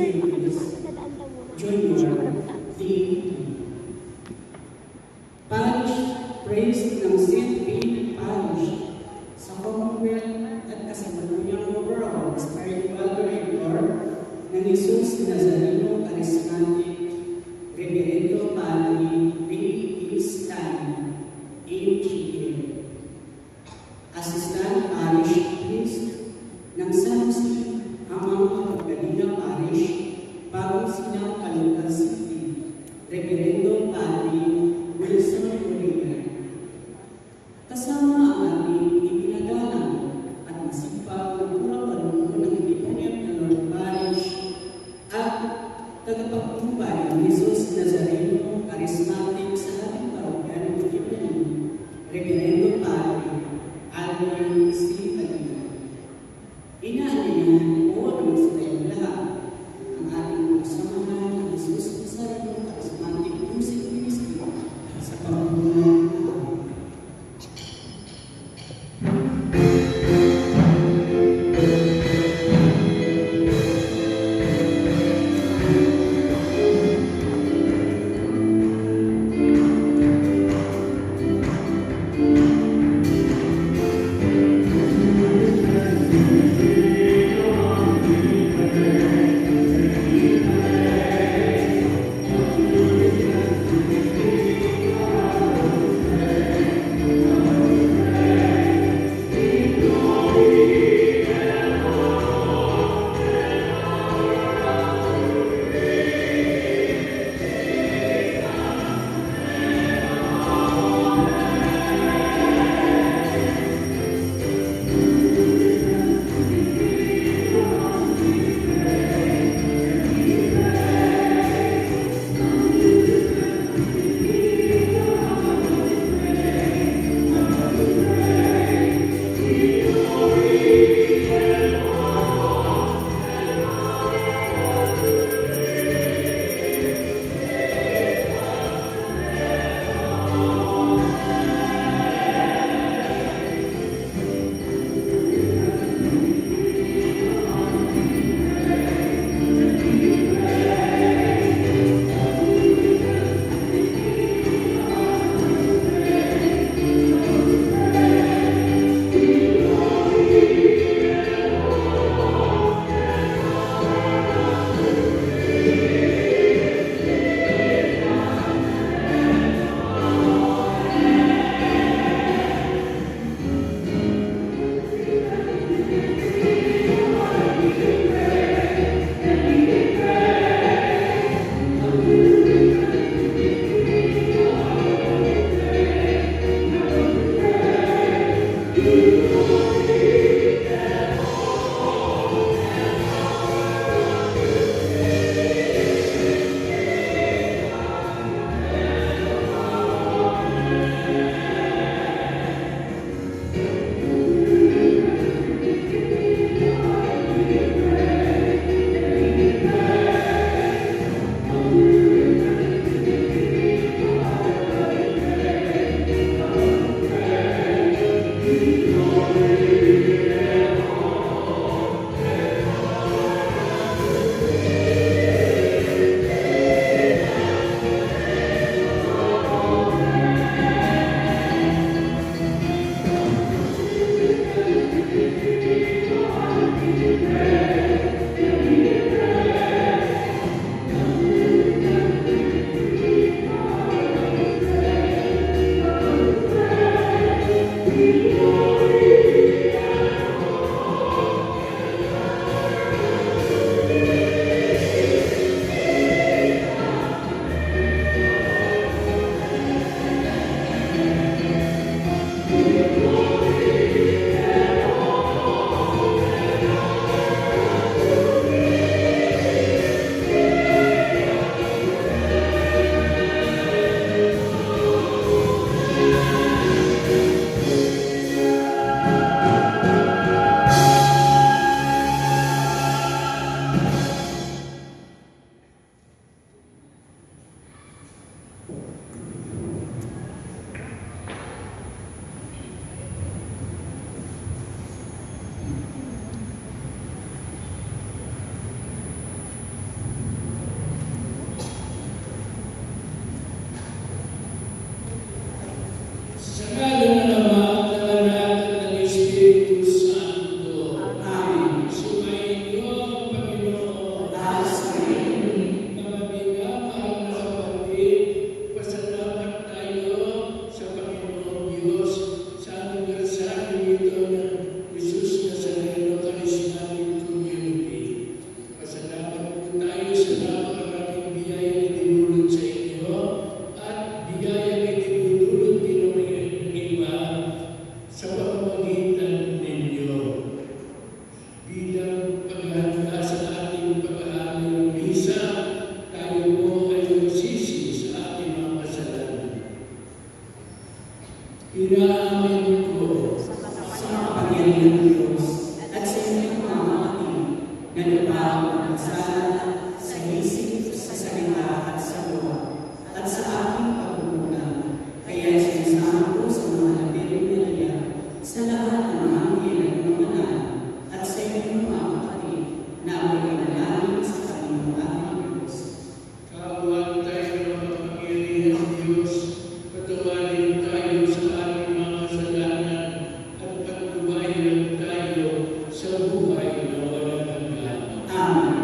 Willis Jr. D. Parish Priest ng St. Bean Parish sa Commonwealth at kasalukuyang overall spiritual director ng Jesus Nazareno Charismatic Reverendo Padre B.E. Stan, AGA. Assistant Parish Priest ng San Jose Amang Magdalena Parish, Bagong Sinang, Caloocan City, Reverendo Padre Wilson Oliver. Kasama ang ating ipinagalang at masipag na purapaluno ng Independent na Lord Parish at tagapagtubay ng Jesus Nazareno Charismatic sa ating parokya ng Pilipinas, Reverendo Padre Alvin C. Padilla. Inaanihan po ang magsitayong lahat ang ating pagsamahan ng Jesus Nazareno Charismatic Music Ministry sa pamumunan. pagkasala sa isip, sa salita at sa gawa, at sa aking pagkukulang. Kaya sinasama ko sa mga labiring nilaya, sa lahat ng mga anghel at mga banal, at sa inyong mga kapatid, na ako'y manalangin sa Panginoong ating Diyos. Kaawaan tayo ng makapangyarihan Diyos, patawarin tayo sa ating mga kasalanan, at pagbabayan tayo sa buhay na walang hanggan. Amen.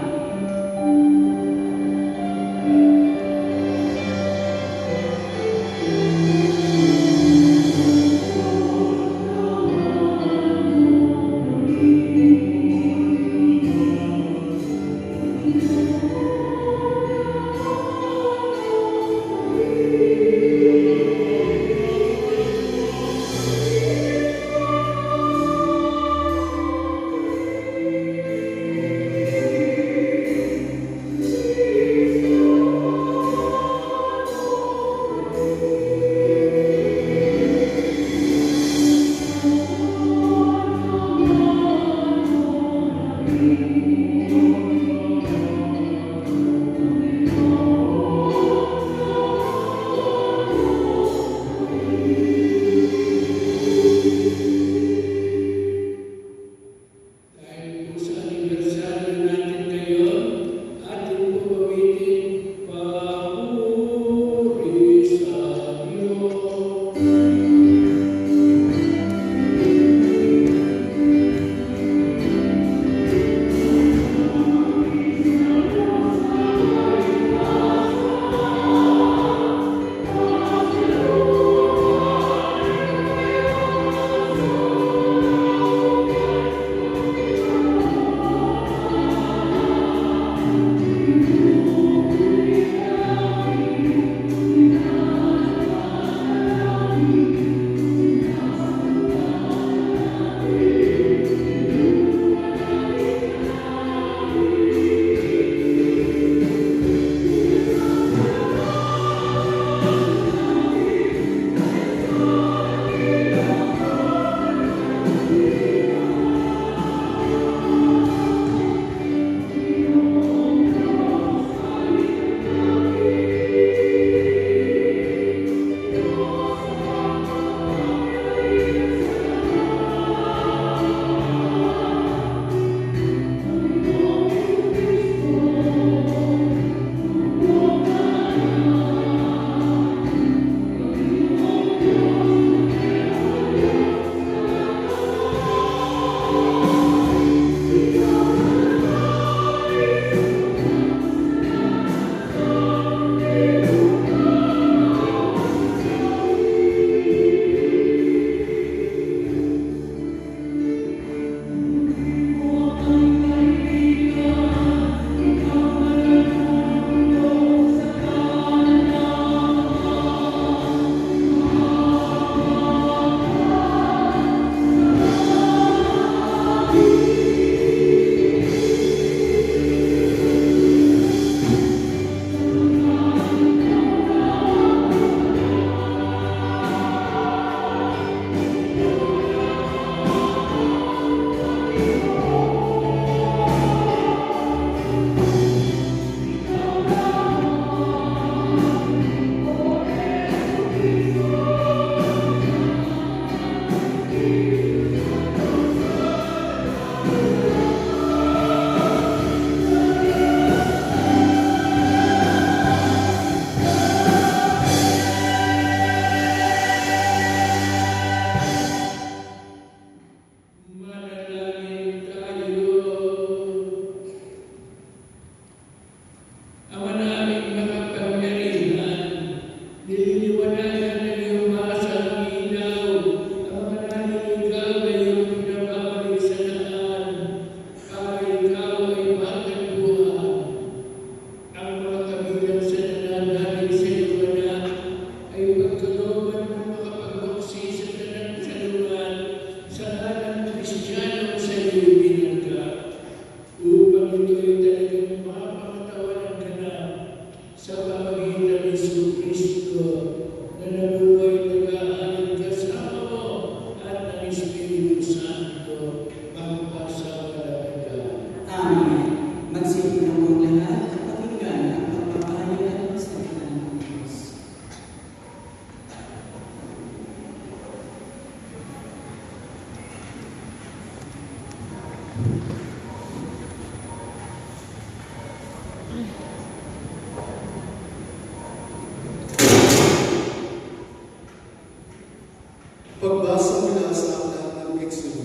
Pagbasa mula sa aklat ng Exodo.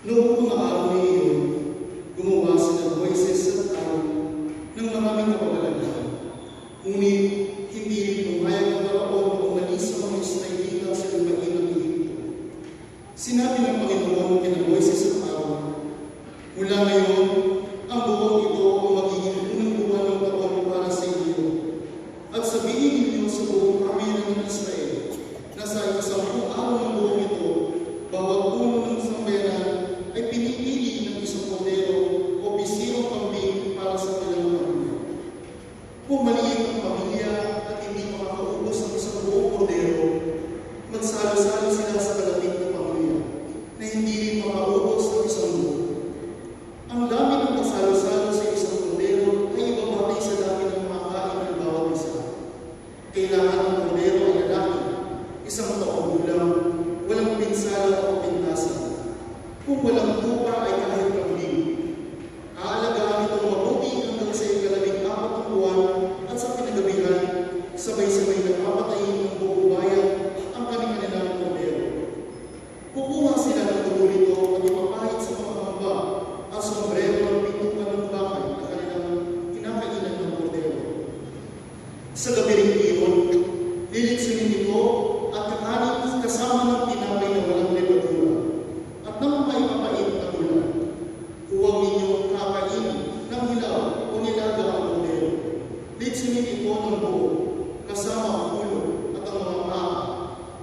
Noong mga araw na iyon, gumawa sila Moises at Aaron ng maraming kapagalagyan. Ngunit hindi rin pumayag ang Faraon na umalis sa mga Israelita sa lupain ng Ehipto. Sinabi ng Panginoon kina Moises at Aaron, "Mula ngayon, ang buwang ito ang magiging unang buwan ng taon para sa inyo. At sabihin ninyo sa buong pamilya ng Israel, na sa 10 araw ng buwan ito, bawat puno ng sambayanan ay pinipili ng isang kordero o bisirong kambing para sa kanilang pamilya. Kung maliit ang pamilya at hindi makakaubos ng isang buong kordero, magsalo-salo sila sa kalapit na pamilya na hindi rin makaubos ng isang buo. Ang dami ng pagsalo-salo sa isang kordero ay ibabatay sa dami ng makakain ng bawat isa. Kailangan ng kordero ay lalaki, 1 taong gulang, walang pinsala o pintasan. Kung walang tupa ay kahit kambing. Aalagaan itong mabuti hanggang sa ika-14 na buwan at sa kinagabihan, sabay-sabay na papatayin ng buong bayan ang kanilang kordero. Kukuha sila ng dugo nito at ipapahid sa mga hamba at sombrero ng pintukan ng bahay na kanilang kinakainan ng kordero. Sa gabi rin iyon, lilitsunin ito at kakanin kasama ng tinapay na walang levadura at ng maipapait na ulan. Huwag ninyong kakainin ng hilaw o nilaga ang kordero. Litsunin ito ng buo, kasama ang ulo at ang mga paa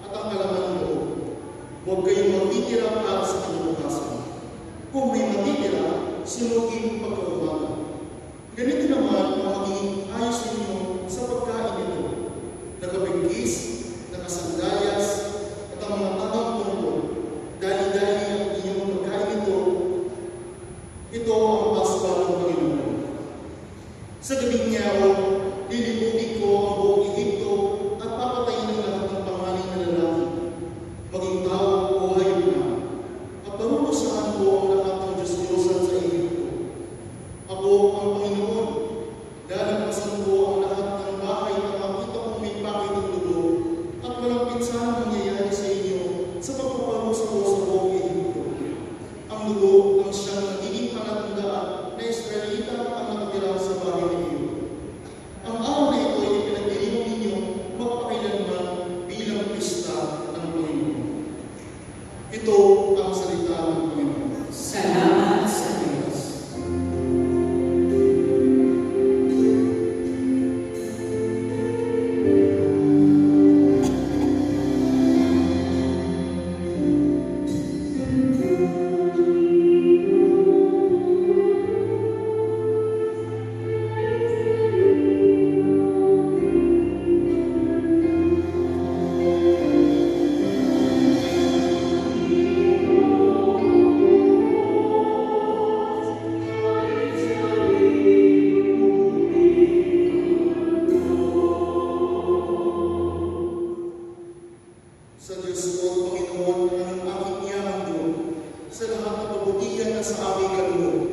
at ang kalaman ng loob. Huwag kayong matitira para sa kinabukasan. Kung may matitira, sunugin pagkaumaga. Ganito naman ang magiging ayos ninyo sa pagkain nito. Nakabigkis, nakasandayas, at ang mga tagang tungkol. Dali-dali ang inyong pagkain ito. Ito ang Paswa ng Panginoon. Sa gabing niyaon, lilibutin ko ang buong Ehipto at papatayin ng lahat ng pangaling na lalaki, maging tao o hayop na, at parurusahan ko ang lahat ng Diyos-Diyosan sa Ehipto. Ako ang Panginoon, lalagpasan ko ang lahat ng bahay na makita kong may pakit ng dugo, at walang pinsahan mangyayari sa inyo sa pagpaparusa ko sa buong Ehipto. Ang dugo ang siyang nagiging palatandaan na Israelita ang nakatira sa bahay ng iyo. Ang araw na ito ay pinagdiriwang ninyo magpakailanman bilang pista ng Panginoon. Ito ang salita ng Panginoon. Salamat sa Diyos. Sa Diyos ko, Panginoon, ang aking iyahando, sa lahat ng kabutihan na sa aming kaloob.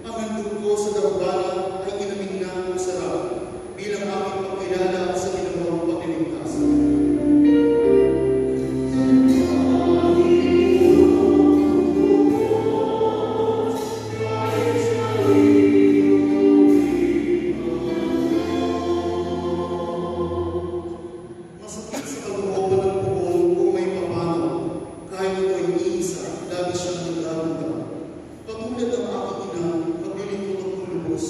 Ang handog ko sa dambana ay inamig na masarap bilang aking pagkilala sa ginawang pagliligtas. Masakit sa kalooban ng pugon kung may pamanaw, kahit ito ay iisa, labis siyang nagdaranda. Patulad ang aking ina, paglilingkod ng lubos,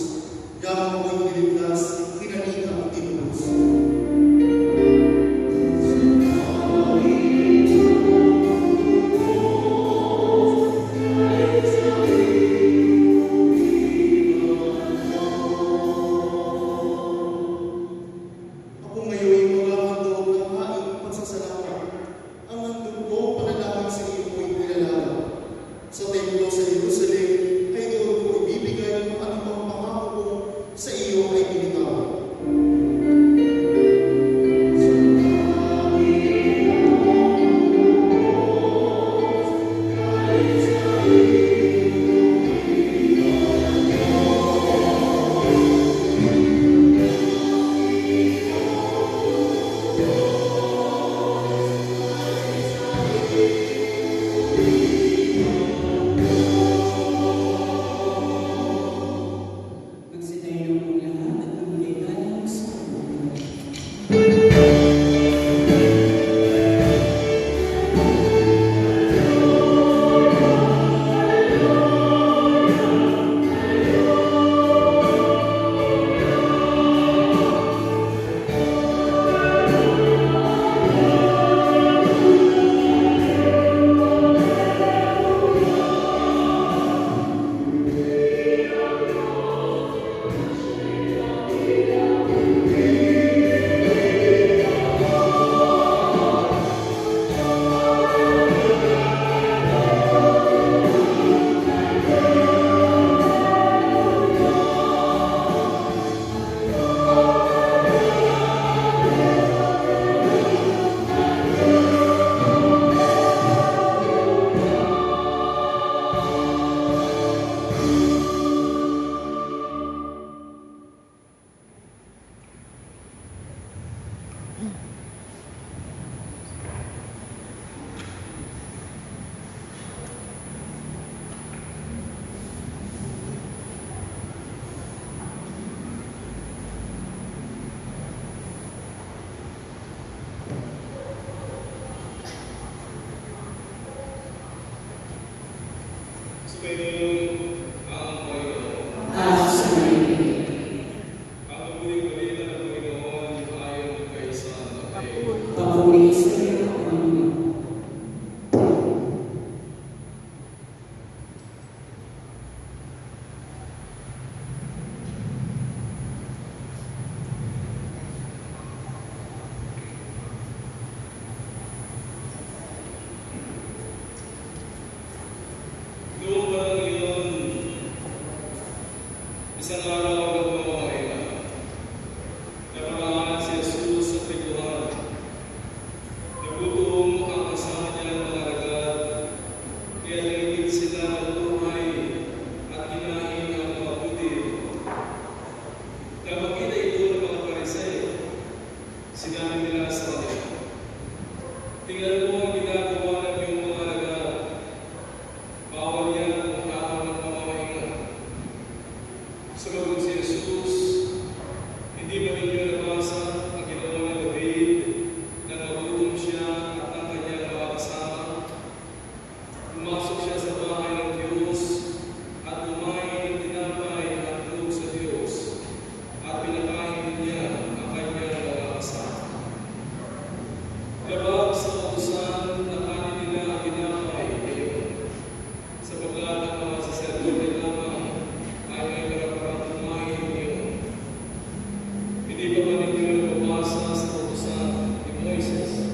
yaman ko'y niligtas, kinanina at tinubos. Ako ngayon maghahandog ng haing pagsasalamat. Ang handog ko panalangin sa iyo ko'y ilalala. Sa templo sa Jerusalem ay doon ko ibibigay kung ano bang pangako ko sa iyo ay binitaw. Isang araw nagmamahay na. Nakaraan si Jesus sa trikuhan. Nagutom ang kasama niyang mga alagad, kaya nangigit sila ng buhay at kinain ang mga budil. Nang makita ito ng mga Pariseo, sinabi nila sa kanya, "Tingnan mo ang ginagawa ng iyong mga alagad. Bawal yan kung araw ng pamamahinga." Sumagot si Jesus, "Hindi ba ninyo nabasa ang ginawa ni David na nagutom siya at ang kanyang mga kasama? Pumasok siya sa bahay ng Diyos at kumain ng tinapay na handog sa Diyos at pinakain niya ang kanyang mga kasama. Labag sa utusan na kanin nila ang tinapay ngayon, sapagkat ang mga saserdote lamang ay may karapatang kumain ngayon. Hindi ba ba ninyo nababasa sa utusan ni Moises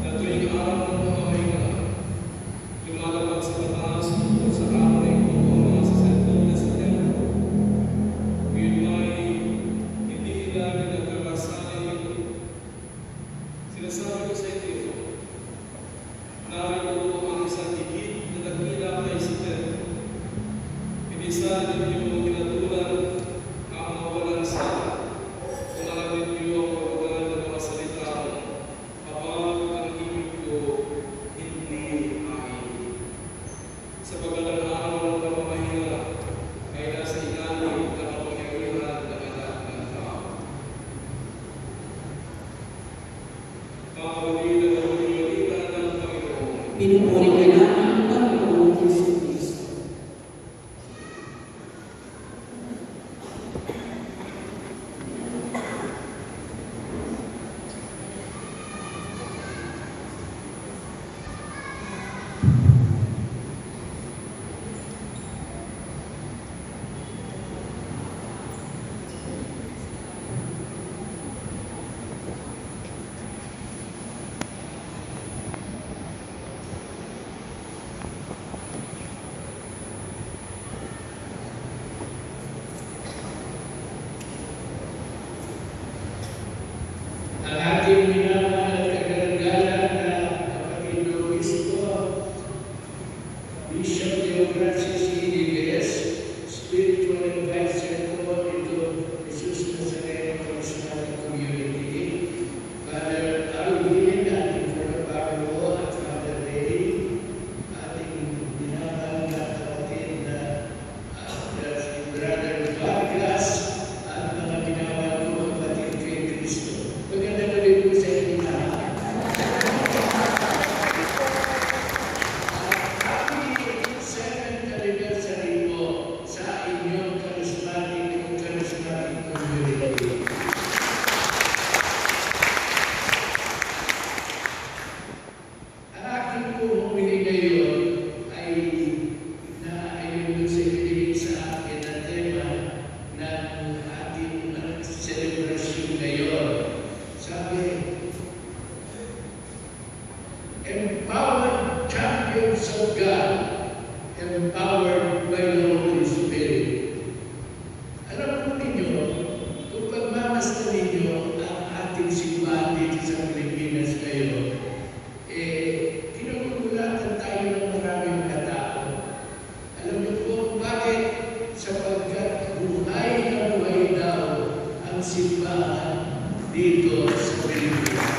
na tuwing araw ng pamamahinga, lumalabag sa mataas tungkol sa kamay ko ang mga saserdote sa templo? Ngayon ay hindi nila pinagkakasanay ito. Sinasabi ko sa inyo, narito ang isang higit na dakila kaysa templo. Hindi sana ninyo kinatulan ang mawalan sala kung alam ninyo ang mawalan ng mga salita habang ang ibig ko hindi ay. Sapagkat ang araw ng pamamahinga ay nasa ilalim ng kapangyarihan ng anak ng tao. Mga kapatid, ang pagpapalitan ng Panginoon. Pinupuri ka namin ang Panginoon Hesus Kristo. Ang ating minamahal at kagalang-galang na kapatid na Obispo, Bishop Deogracias Iniges, Spiritual Advisor ko dito Jesus Nazareno Charismatic Community, Father Alvin, ating Puro at Father Ray, ating minamahal na kapatid na si Brother Vargas, at mga minamahal ko kapatid kay Cristo. Magandang gabi po sa inyo lahat. Happy 7th anniversary po sa inyong charismatic community. Ang aking pong humili ngayon ay naayon sa ibigay sa akin na tema ng ating celebration ngayon. Sabi, empowered champions of God, empowered by the Holy Spirit. Alam po ninyo, kung pagmamasdan ninyo ang ating simbahan dito sa Pilipinas ngayon, kinagugulatan tayo ng maraming katao. Alam niyo po bakit? Sapagkat buhay na buhay daw ang simbahan dito sa Pilipinas.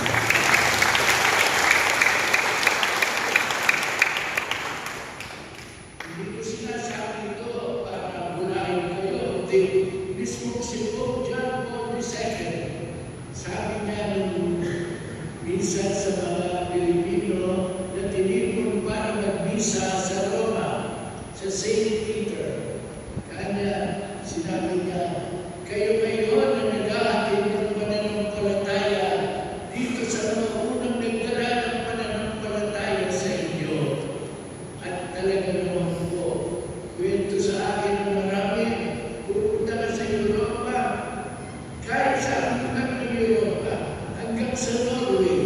Hindi ko sinasabi ito para bulahin kayo. Mismo si Pope John Paul II, sabi niya nung minsan sa mga Pilipino na tinipon para magbisa sa Roma, sa St. Peter. Kanya sinabi niya, kayo ngayon na nag-aatin ng pananampalataya dito sa mga unang nagdala ng pananampalataya sa inyo. At talaga naman po, kwento sa akin ng marami, pupunta na sa Europa, kahit sa hanggang ng Europa, hanggang sa Norway,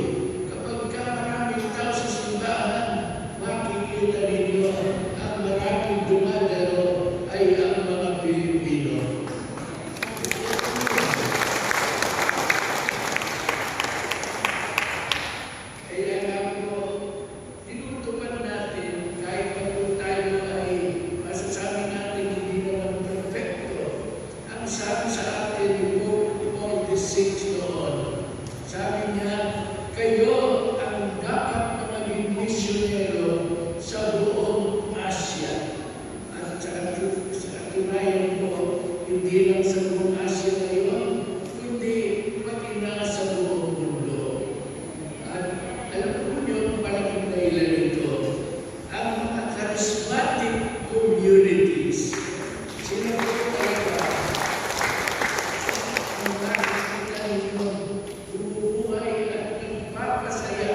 kapag ka maraming tao sa simbahan, makikita ninyo ang maraming dumadaan hindi lang sa buong Asia ngayon, kundi pati na sa buong mundo. At alam po niyo, malaking dahilan nito, ang mga charismatic communities. Sila po talaga ang nakikita ninyo bumubuhay at nagpapasaya.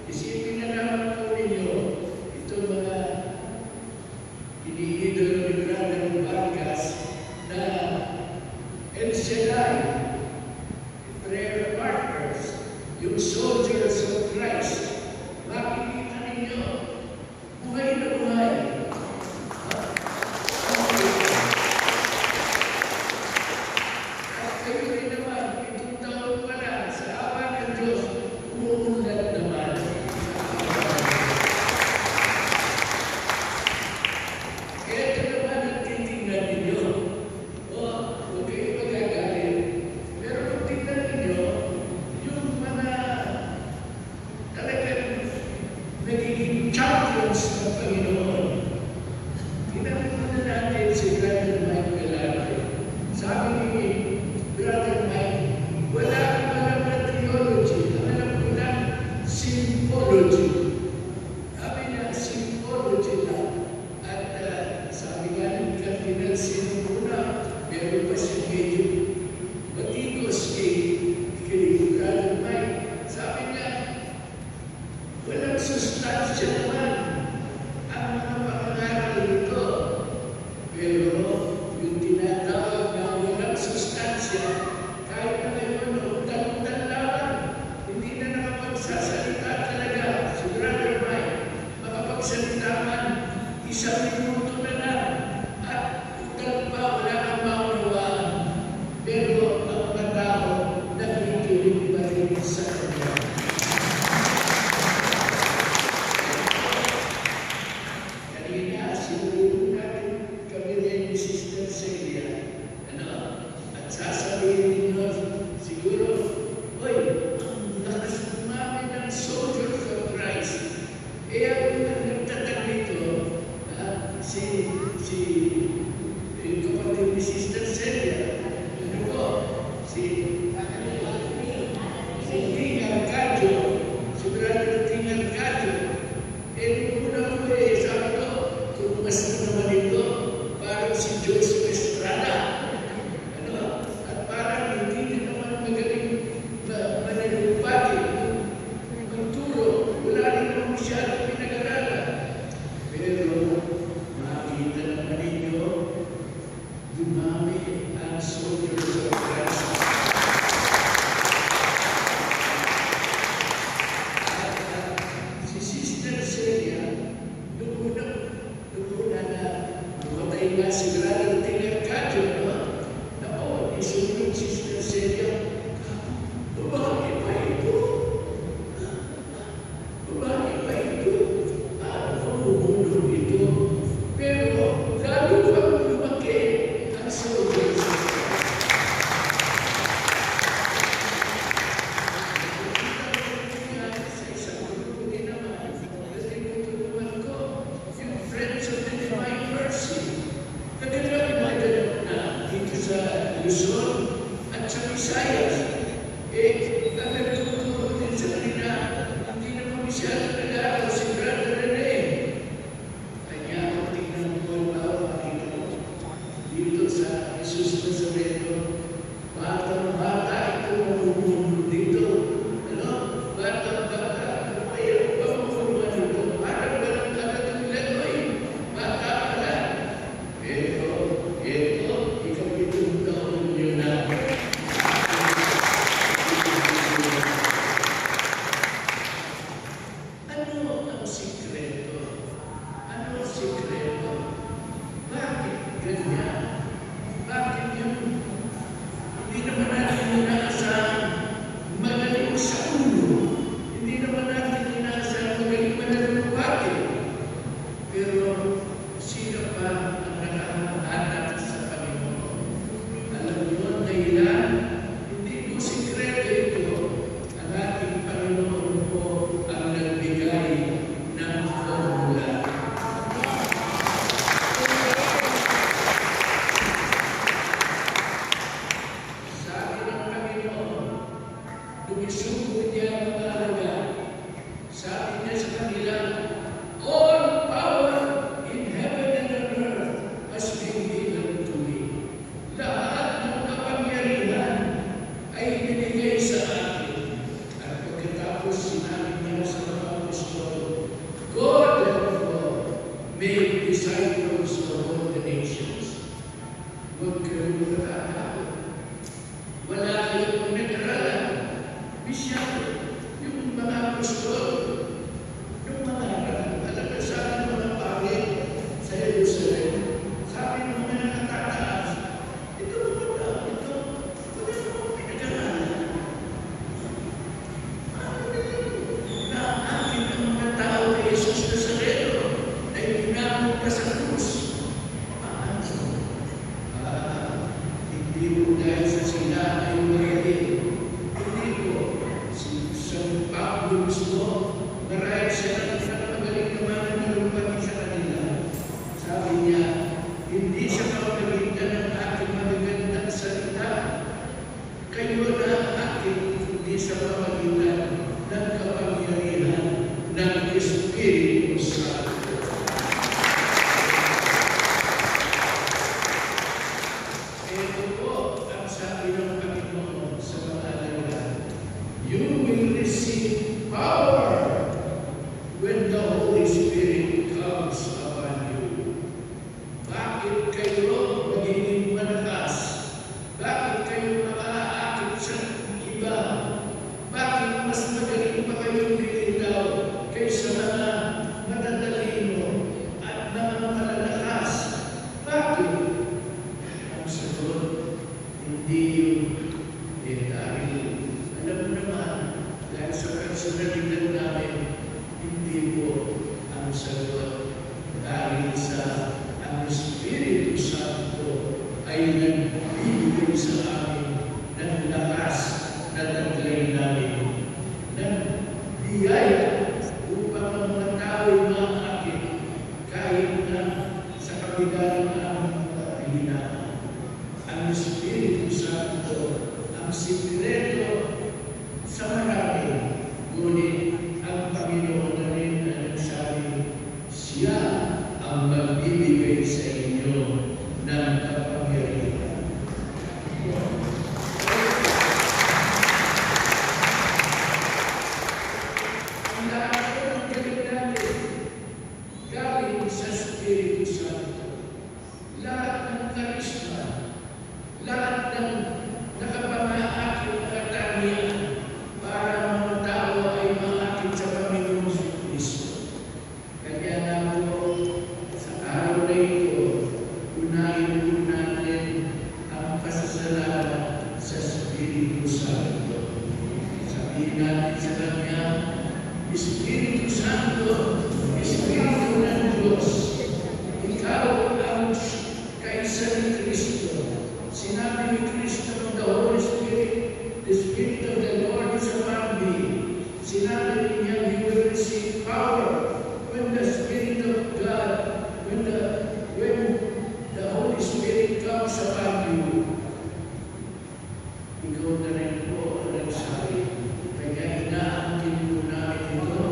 Isipin na naman po ninyo, ito mga iniidolo ni Brother Vargas na El Shaddai, prayer partners, yung soldiers of Christ. Makikita ninyo, buhay na buhay. At kayo rin naman, itong taon pa lang, sa awa ng Diyos, umuunlad naman. Kaya ito naman ang titingnan ninyo. Huwag kayo magagalit. Pero kung tingnan ninyo, yung mga talagang nagiging champions ng Panginoon. Tingnan muna natin si Brother Mike Velarde. Sabi ni Brother Mike, wala akong alam na theology. Ang alam ko lang, symbology. Sabi niya, symbology lang. At sabi nga ng Cardinal Sinumuna, meron pa siya medyo matikos kay Brother Mike. Sabi niya, walang sustansya naman ang mga pangangaral nito. Pero yung tinatawag na walang sustansya, kahit na ngayon, utang-utang lang, hindi na nakapagsasalita talaga si Brother Mike. Makapagsalita man, 1 minuto na lang. At utang pa, wala kang maunawaan. Pero ang mga tao, nakikinig pa rin sa kanya. Kanina, sinulong natin kami rin ni Sister Celia. At sasabihin ninyo, siguro, oy, ang lakas namin ng soldiers of Christ. Ang nagtatag nito, yung kapatid ni Sister Celia, si Ting Arcadio, si Brother Ting Arcadio. Nung una ko sabi ko, kung mas naman ito, parang si Joseph Estrada. At parang hindi din naman magaling manalupati, magturo, wala rin naman masyadong pinag-aralan. Pero makikita naman ninyo, dumami ang soldiers of Christ. Si Sister Celia, nung una na bumatay nga si Brother Ting Arcadio, isunod Sister Celia, babae pa ito. Babae pa ito. Pamumuno ito. Pero lalo pang lumaki ang soldiers. Sa isang grupo din naman, kasi tutulungan ko, yung Friends of the Divine Mercy. Nagdadala na dito sa Luzon at sa Visayas. Ang nagtuturo din sa kanila, hindi naman masyadong nag-aaral si Brother Rene. Kanya ako tingnan ko makita dito sa Jesus Nazareno. Bata ito mamumuno dito. Bata-bata, mayroon pa mamumuno dito. Parang walang kagatulad mo bata pala. Pero ito, ikapitong taon yun na. Ano ang sikreto? Ano ang sikreto? Bakit ganyan? Bakit yun? Hindi naman natin inaasahan Huwag kayong matatakot. Wala kayong pinag-aralan. Bisyado, yung mga apostol, yung mga alabasan ng mga pari sa Jerusalem, sabi ng mga nakataas, ito wala akong pinag-aralan. Na akin ang mga tao kay Jesus Nazareno ay pinamong ka sa krus. Hindi mo dahil sa sila ay magaling. Hindi ko. Si San Pablo mismo, marahil siya ng magaling naman na lumpati sa kanila. Sabi niya, hindi siya kapagalitan ng aking magagandang salita. Kayo na ang aking hindi sa pamagitan ng kapangyarihan ng Espiritu Santo. Ito po ang sabi ng Panginoon sa mga alagad. You will receive power when the Holy Spirit comes upon you. Bakit kayo magiging malakas? Bakit kayo makaakit sa iba? Bakit mas magaling pa kayong liligaw kaysa mga matatalino at mga malalakas? Bakit? Ang sagot, hindi yun. Dahil, alam mo naman, dahil sa personalidad namin, hindi po ang sagot. Dahil sa ang Espiritu Santo ay nagbibigay sa amin ng lakas na taglay namin, ng biyaya upang ang mga tao ay maakit kahit na sa kabila ng aming mga kahinaan. Ang Espiritu Santo ang sikreto sa marami, ngunit ang Panginoon na rin ang nagsabi, siya ang magbibigay sa inyo ng kapangyarihan. Ang lahat po ng galing natin galing sa Espiritu Santo. Lahat ng karisma, lahat ng nakapamaakit na katangian para mga tao ay maakit sa Panginoon sa Kristo. Kaya na po, sa araw na ito, unahin po natin ang pasasalamat sa Espiritu Santo. Sabihin natin sa Kanya, Espiritu Santo, Espiritu ng Diyos, Ikaw ang kaisa ni Kristo. Sinabi ni Kristo ng the Holy Spirit, the Spirit of the Lord is upon me. Sinabi niya, you will receive power when the Spirit of God, when the Holy Spirit comes upon you. Ikaw na rin po ang nagsabi. Kaya inaangkin po namin ito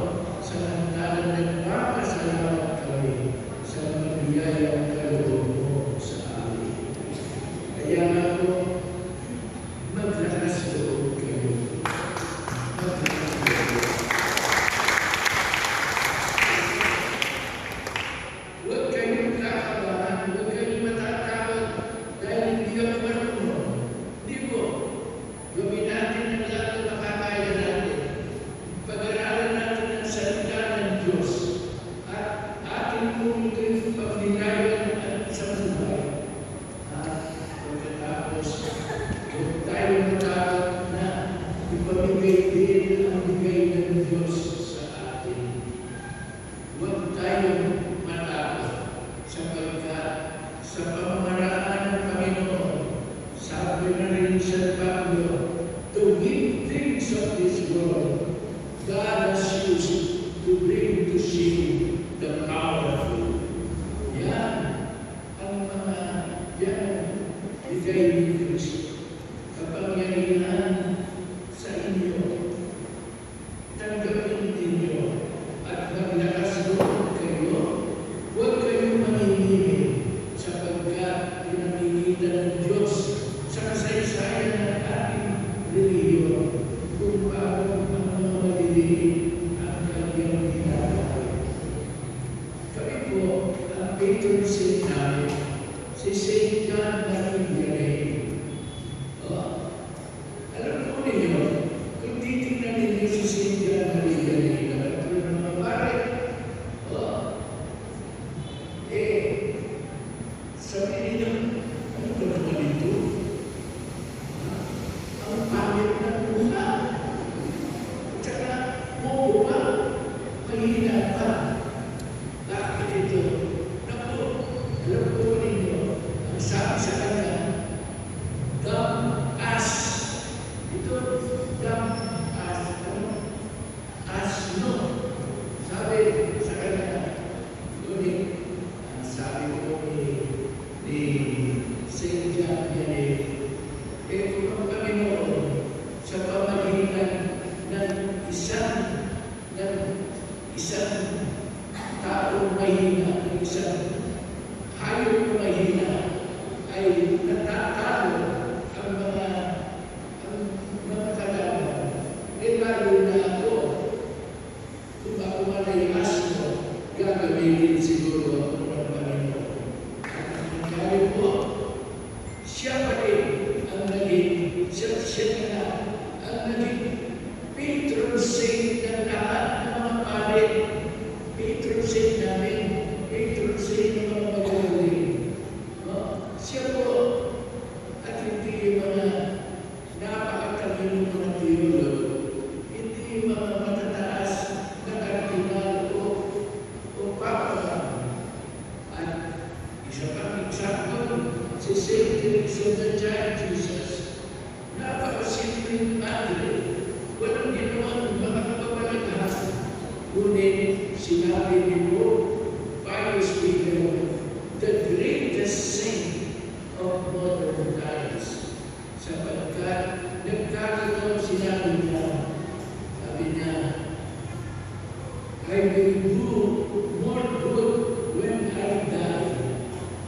sa kantalan nagpapasalamat kami sa mga biyayang kaloob mo sa amin. Kaya nga po, maglakas loob kayo. Maglakas loob. Huwag kayong kakabahan, huwag kayong matatakot dahil hindi ako marunong. Hindi po. Gawin natin ang lahat na makakaya natin. Pag-aralan natin ang salita ng Diyos at ating pumutin pagnilayan at sa buhay. At pagkatapos, huwag tayo matakot na ipamigay din ang bigay ng Diyos sa atin. Huwag tayong matakot sapagkat sa pamamaraan ng Panginoon, sabi na rin sa Pablo, to give things of this world, God has used to bring to shame the powerful. Yan ang mga bigay ni Kristo. Kapangyarihan sa inyo, tanggapin ninyo at maglakas loob kayo. Huwag kayong mamimili sapagkat pinamimitan ng Diyos sa kasaysayan ng ating relihiyon kung paano ang mga maliliit ang kanyang ginagawa. Kami po ang patron saint namin, si Saint John siya pa rin ang naging ang naging patron saint ng lahat ng mga pare. Patron saint namin, patron saint ng mga magaling. Siya po, at hindi yung mga napakatalino mga teolog, hindi yung mga matataas na kardinal o papa. At isa pang example, si Saint Teresa of the Child Jesus, napakasimpleng padre, walang ginawang mga kababalaghan. Ngunit sinabi ni Pope Pius Peter, the greatest saint of modern times. Sapagkat nagkakataon sinabi niya, sabi niya, I will do more good when I die,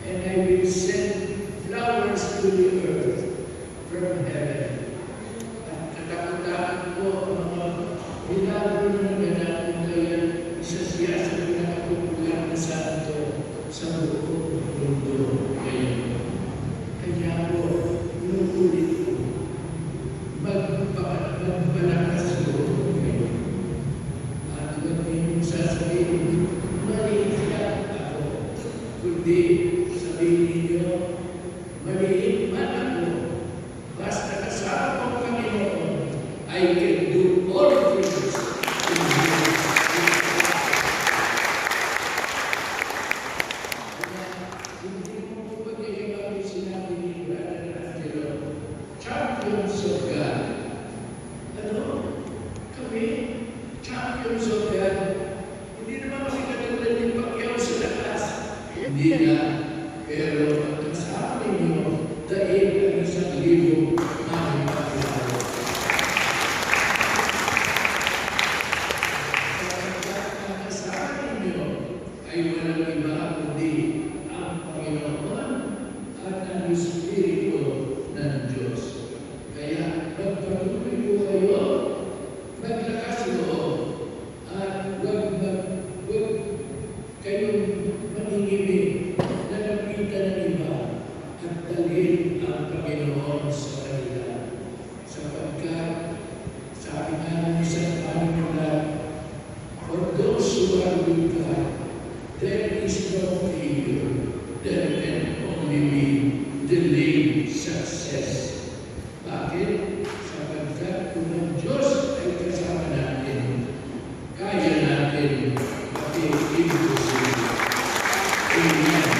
and I will send flowers to the earth from heaven. At katakot-takot po ang mga milagro na naganap kaya isa siya sa pinakapopular na santo sa buong mundo ngayon. Kaya po, inuulit ko, magpalakas loob kayo. At huwag ninyong sasabihin, maliit lang ako. Kundi sabihin ninyo, maliit man ako. Basta kasama ko ang Panginoon, I can do all things in Jesus. Hindi mo po pag-iiwag yung sinabi ni Brother Angelo, champions of God. Ano? Kami, champions of God. Hindi naman kami katulad ng Pacquiao sa lakas. Hindi na. Pero ang kasama ninyo, dahil ang 1,000 mahal Pacquiao. Ang kasama ninyo ay walang iba kundi ang Panginoon at ang Espiritu ng Diyos. Kaya magpatuloy po kayo, maglakas loob, at huwag kayong maningimik na lapitan ng iba at dalhin ang Panginoon sa kanila. Sapagkat sabi nga ng isang panunod, for those who are with God, there is no failure. There can only be delayed success. Bakit? Sapagkat kung ang Diyos ay kasama natin, kaya natin mati-imposible. Amen.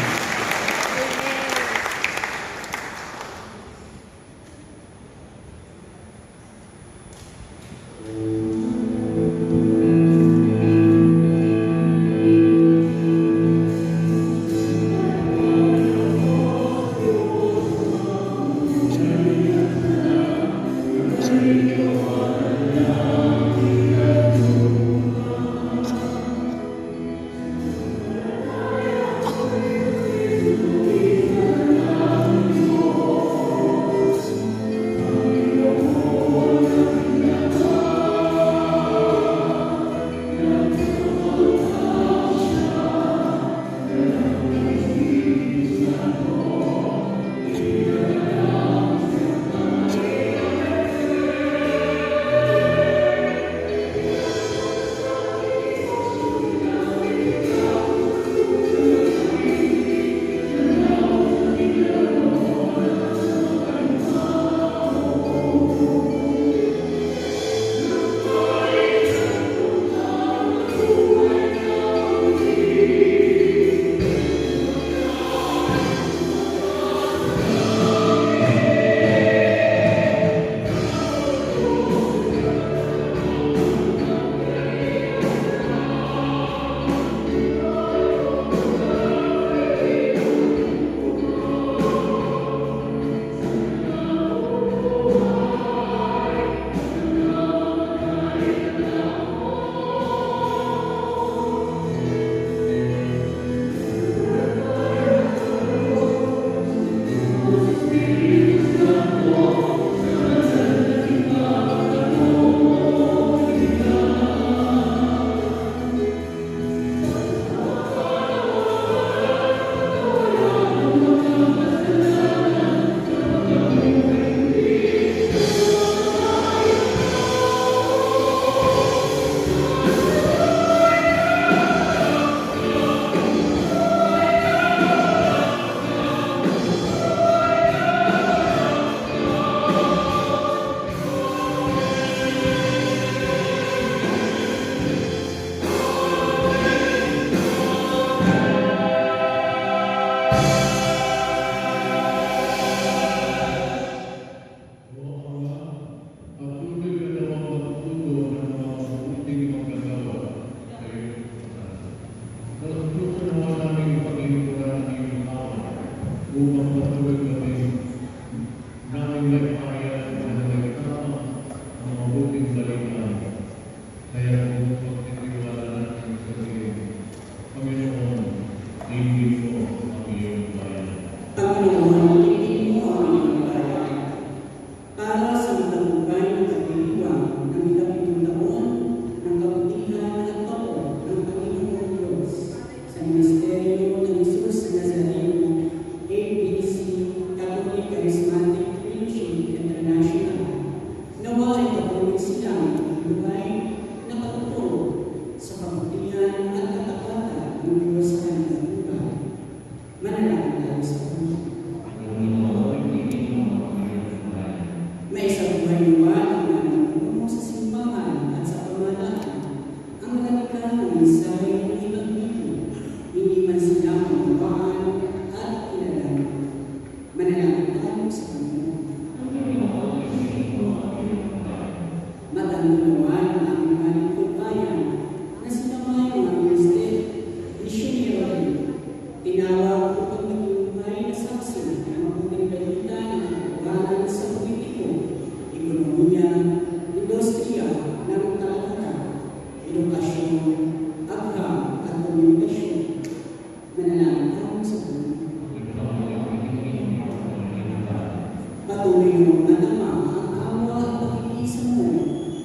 Patuloy mo manama ang awa at pag-iisa mo,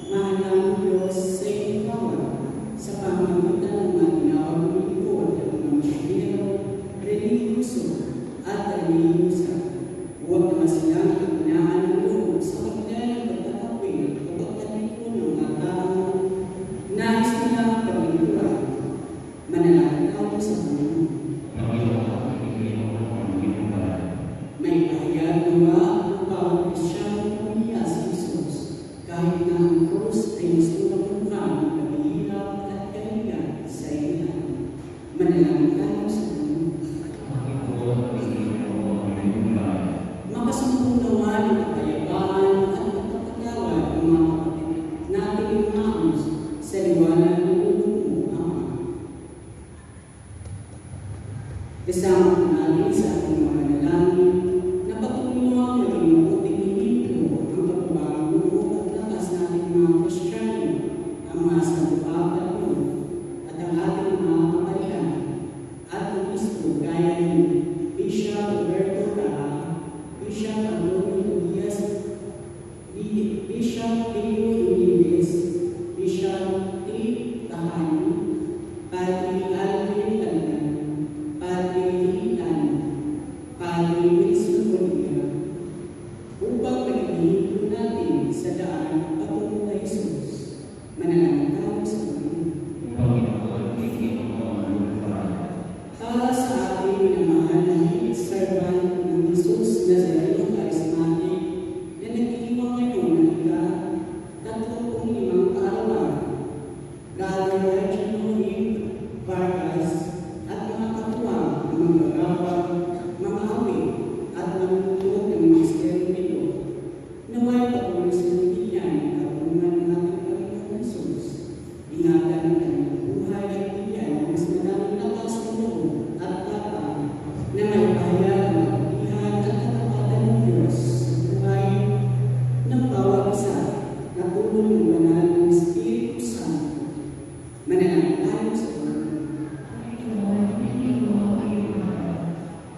mahal ng Diyos sa iyong kawan, sa pamamagitan ng mga ginawang lingkod at mga misyonero, religyoso at religyosa. Huwag naman silang itinaan ng loob sa kapila ng pagtatapin o pagtalikon ng mga tao. Nais nilang pag-iluran. Manalangin tayo sa Panginoon. May pahayag nawa ng bawat Kristiyanong pamilya sa Jesus, kahit na ang krus ay mas mukha ng paghihirap at kahihiyan sa ilan. Manalangin tayo sa Panginoon. Makasumpong nawa ng kapayapaan at pagpapatawad ng mga kapatid natin umaos sa liwanag ng ulo mo, Ama. Kasama ko natin sa ating mga manalangin na patuloy mo ang maging mabuting himintro ang pagbabago at lakas natin mga Kristiyano, ang mga sandupakat mo at ang ating mga kapalian at ang Kristo gaya ni Bishop Roberto Cara, Bishop Antonio Tobias, Bishop Leo Inibes, Bishop T. Tahani, Padre Alvin Landan, Padre Hitan, Padre Wilson Bonilla, upang magiging natin sa daan patungo kay Jesus. Manalangin tayo sa Panginoon. Para sa ating minamahal na higit servant ng Jesus Nazareno Charismatic na nag-iwang ngayon ng 35 kaarawan, Brother Reginald Vargas at mga katuwang ng mga gagawang, mga awit at manunod ng ministeryo nito, naway patuloy sa nabigyan ng kapungan ng ating Panginoon Jesus. Ingatan ang kanyang buhay at bigyan ng mas maraming lakas ng loob at tapang na may pahayag ng kabutihan at katapatan ng Diyos sa buhay ng bawat isa na tulong ng banal ng Espiritu Santo. Manalangin tayo sa Panginoon.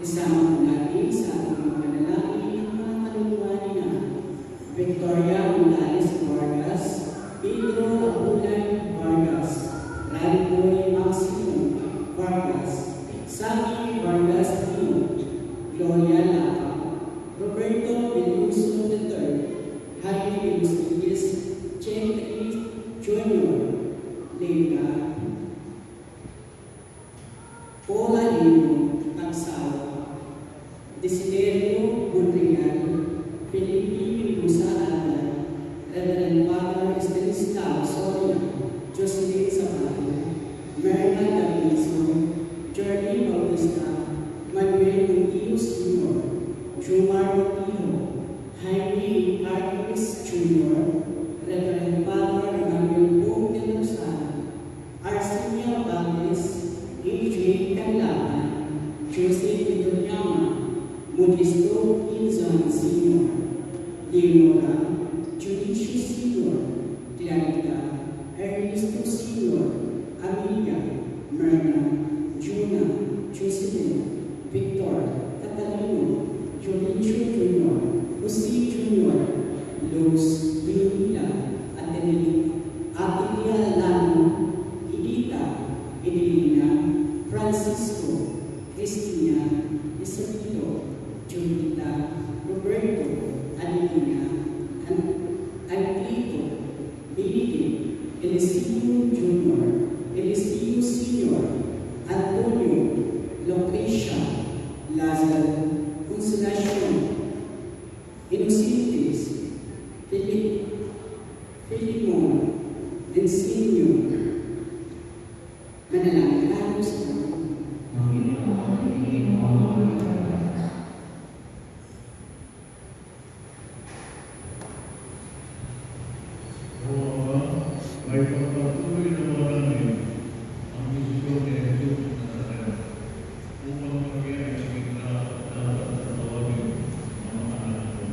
Isama po natin sa ating mga manalangin ang mga kaluluwa na Victoria Morales Vargas, Pedro Abulay Vargas, Ralboy Maximo Vargas, Sami Vargas Pino, Gloria Lapa, Roberto Veluso III, Jaime Velustiles, Chetri Jr., Leila, Paula Lino, Tagsawa, Desiderio Monreal, Felipe Musa Alda, Reverend Father Estanislao Soria, Jocelyn Sabado, Merna Daviso, Jordi Bautista, Manuel Montios Jr., Jumar Montijo, Jaime Arquez Jr., Reverend Father Emmanuel Bong de Rosal, Arsinia Valdez, A.J. Canlaman, Jose Vitonyama, Modisto Inzon Sr., Leonora, Judicious Sr., Clarita, Ernesto Sr., Amelia, Myrna, Juna, Jocelyn, Victor, Catalino, Jovincio Jr., Jose Jr., Luz, Leonila, Atelia Lano, Edita, Edelina, Francisco, Cristina, Isabelo, Julita, Roberto, Adelina, Anglito, Benedict, Eliseo Jr., Eliseo Sr., Antonio, Lucrecia, Lazaro, Consolacion, Inocentes, Filimon, Ensinyo. Manalangin tayo sa May pagpatuloy na mga namin ang misyon ni Jesus Nazareno upang magyari sa gitna at tatawagin ang mga anak ko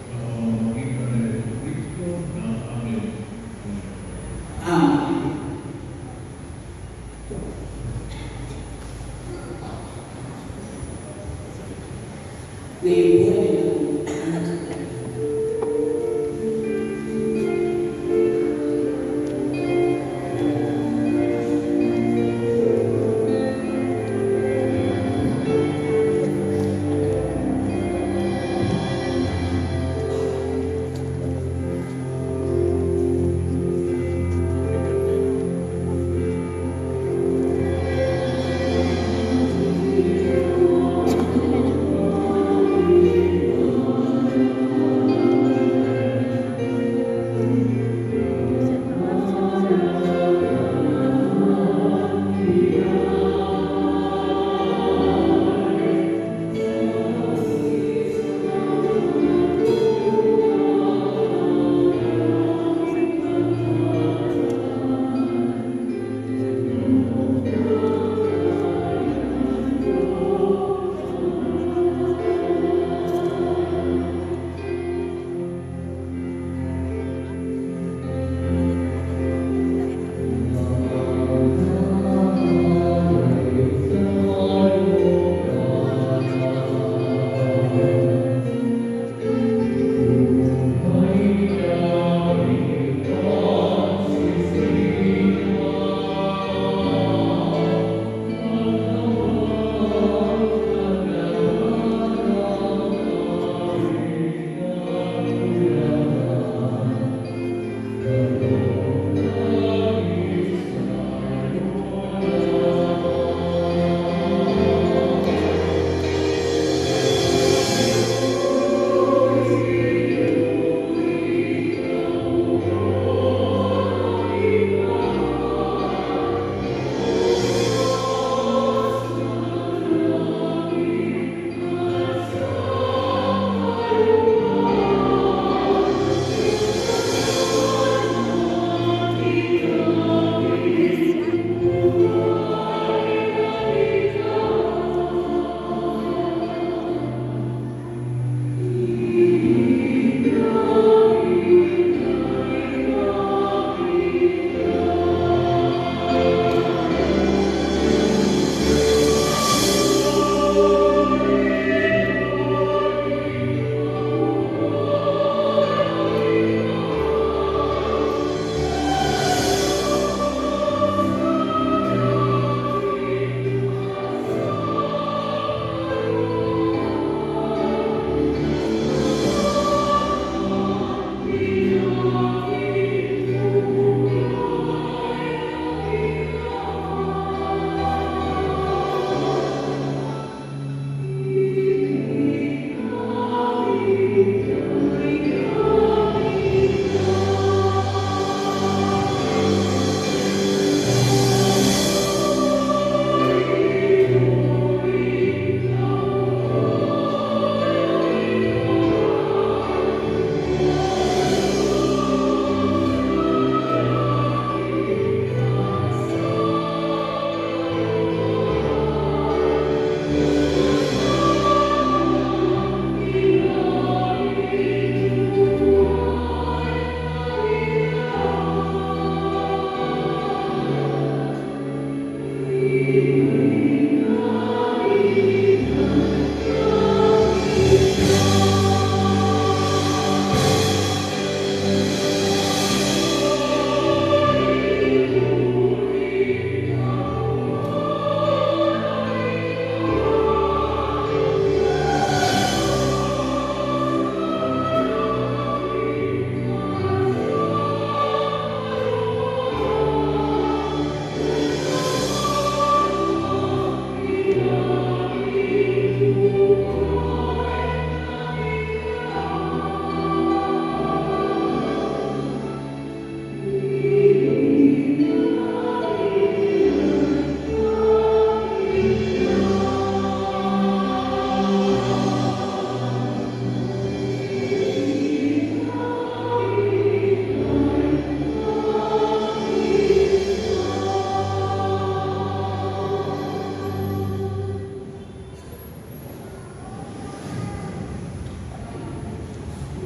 sa pamamagitan ni Kristo na amin. Amen. Ngayon po ay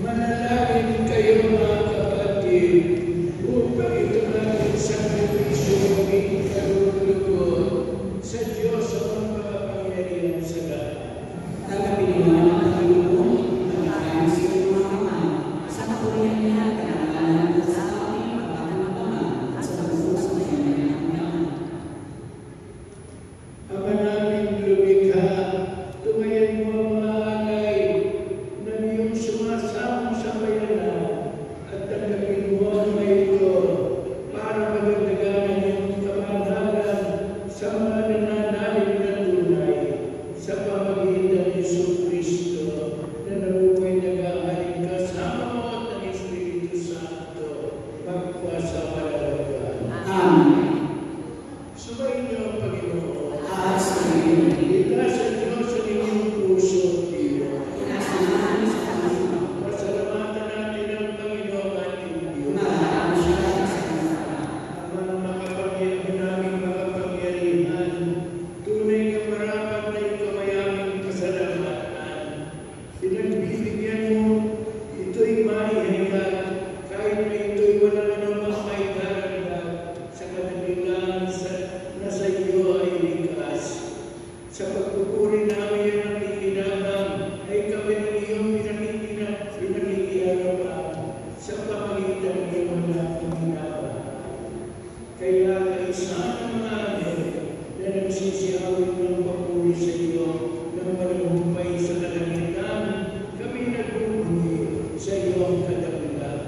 Manalangin kayo mga kapatid, upang ito natin sakripisyo maging kaluluwa sa Diyos ang makapangyarihan sa lahat. Tagapiniwan ng Panginoon, magkakaroon sa iyong mga kamay, sa kapurihan niya, kanakalan at sa aming pagkakamabangan at sa puso sa kanyang mga Ama namin lumikha, tumayan mo ang mga alay na iyong sumasama sa bayanan at tanggapin mo ang mga ito para magdaganan iyong kamanalan sa mga nananalig na tunay sa pamagitan ni Jesucristo na nabuhay nag-aaling kasama mo at ng Espiritu Santo magpasa malalagaan. Amen. Subayin niyo ang Panginoon. At sa iyo, Itasan niyo sa inyong puso at iyo. pinasamahan sa Panginoon, Pasalamatan natin ang Panginoon ating Diyos. marami siya sa kanyang Ama ng makapangyarihan naming makapangyarihan, tunay na marapat na ikaw ay aming pasalamatan. Pinagbibigyan mo, ito'y maihigat, kahit na ito'y walang anumang maikaragdag sa kadakilaan na sa iyo ay likas. Sa pagpupuri namin ang ikinabang ay kami ng iyong pinakikiharapan sa pamagitan ng iyong nakinabang. Kaya kaisa ng mga anghel na nagsisiyawin ng papuri sa iyo ng malumpay sa kalangitan, kami nagbubunyi sa iyong kadakilaan.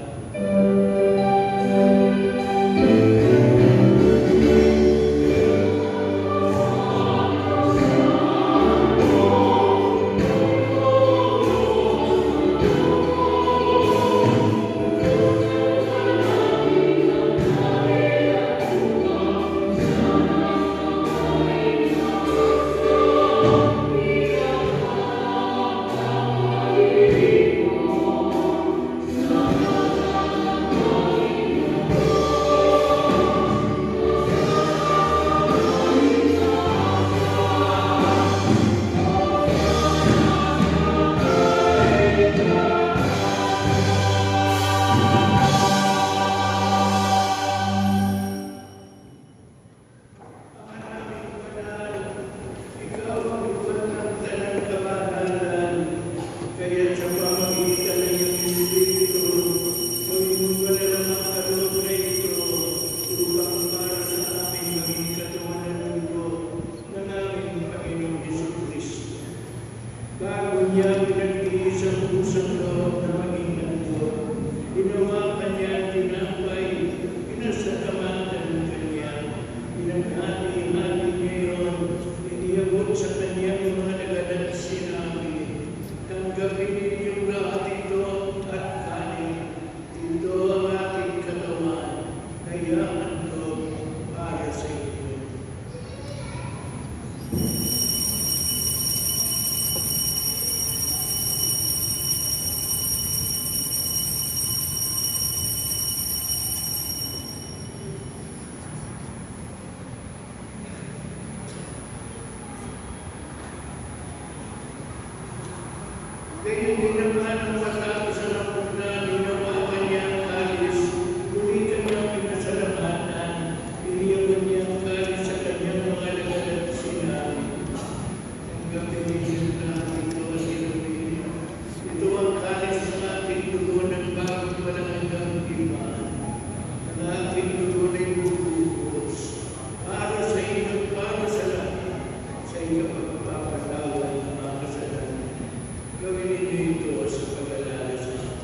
Ikaw ang buwan ng tanang kabanalan, kaya sa pamagitan ng iyong Espiritu, gawin mo na lang ang kaloob na ito upang para sa aming maging katawan ng dugo ng aming Panginoong Jesucristo. Bago niya pinag-iis ang pusang loob na maging handog, hinawakan niya ang tinapay, pinasalamatan kanya, pinaghati-hati niya yun, iniyabot sa kanyang mga nagadat sinabi, tanggapin ninyong lahat ito at kanin. Ito ang aking katawan, kaya handog para sa inyo. Kaya hindi naman ang matapos sa napunta, hinawakan niya ang kalis, muli kanyang pinasalamatan, iniyawan niya ang kalis sa kanyang mga nagadat sinabi. Tanggapin ninyo lahat ito at inumin. Ito ang kalis ng ating dugo ng bagong walang hanggang tipan. Ang ating dugo na ibubuhos para sa inyo at para sa lahat, sa inyo pagpapatawad ng mga kasalanan. Gawin ninyo ito sa pag-alala sa akin.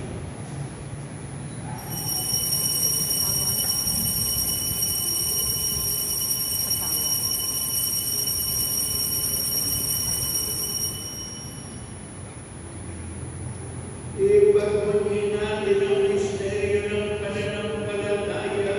Ipagpunyi natin ang misteryo ng pananampalataya.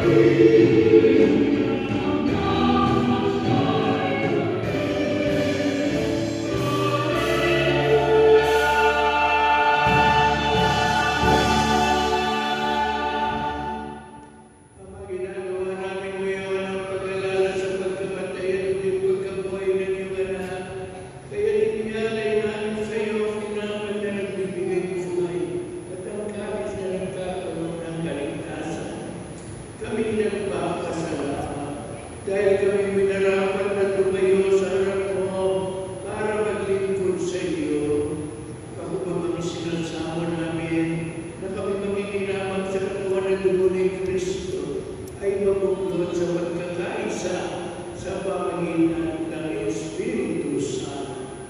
Ama, ginagawa namin ngayon ang pag-alala sa pagkamatay at muling pagkabuhay ng iyong anak. Kaya inyalay namin sa iyo ang tinapad na nagbibigay buhay at ang kalis na nagkakaroon ng kaligtasan. Kami nagpapasalamat dahil kami minarapat na tumayo sa harap mo para maglingkod sa iyo. Ako pa mga sinasamo namin na kami makikinamang sa katawan ng dugo ni Kristo ay mabuklod sa pagkakaisa sa pamagitan ng Espiritu Santo.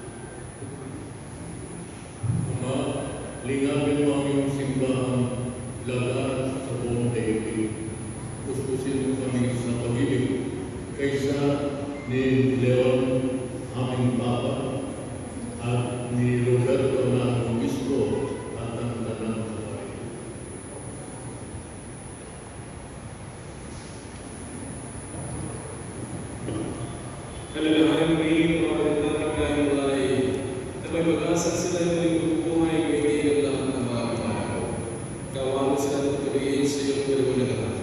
Ama, lingapin mo ang iyong simbahan, lagaan sa buong daigdig. Puspusin mo kami sa pag-ibig kaysa ni Leon, aming Papa, at ni Roberto na Obispo at ang Tanang Kapay. Alalahanin mo rin mga kapitbahay nating buhay na may pag-asa sila yung muling bubuhay kaibigan lahat ng mga kapatid. Kaawaan mo sila ng tuloyin sa iyong kaliwanagan.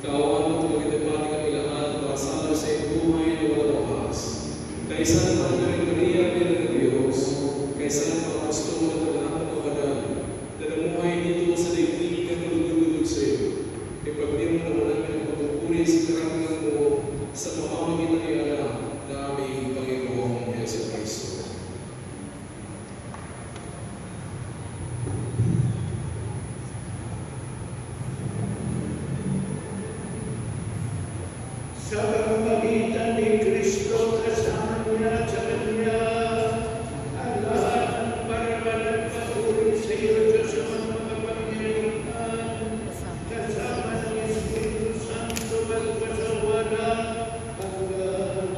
Kaawaan mo tumagitapati kami lahat para sana sa iyong buhay na walang wakas. Kaysa naman ng Maria, bilang ng Diyos, kaysa ng mga apostol at lahat ng mga banal, na namuhay dito sa daigdig na tulog-tulog sa iyo. Ipagdiin mo naman namin ang pagpupuri sa karangalan mo sa pamamagitan ng anak na aming Panginoong Yesu Cristo. Sa pamamagitan ni Kristo kasama niya at sa Kanya, ang lahat ng paraman at papuri sa iyo, Diyos ang mga Panginoon, kasama ng Espiritu Santo magpasawala hanggang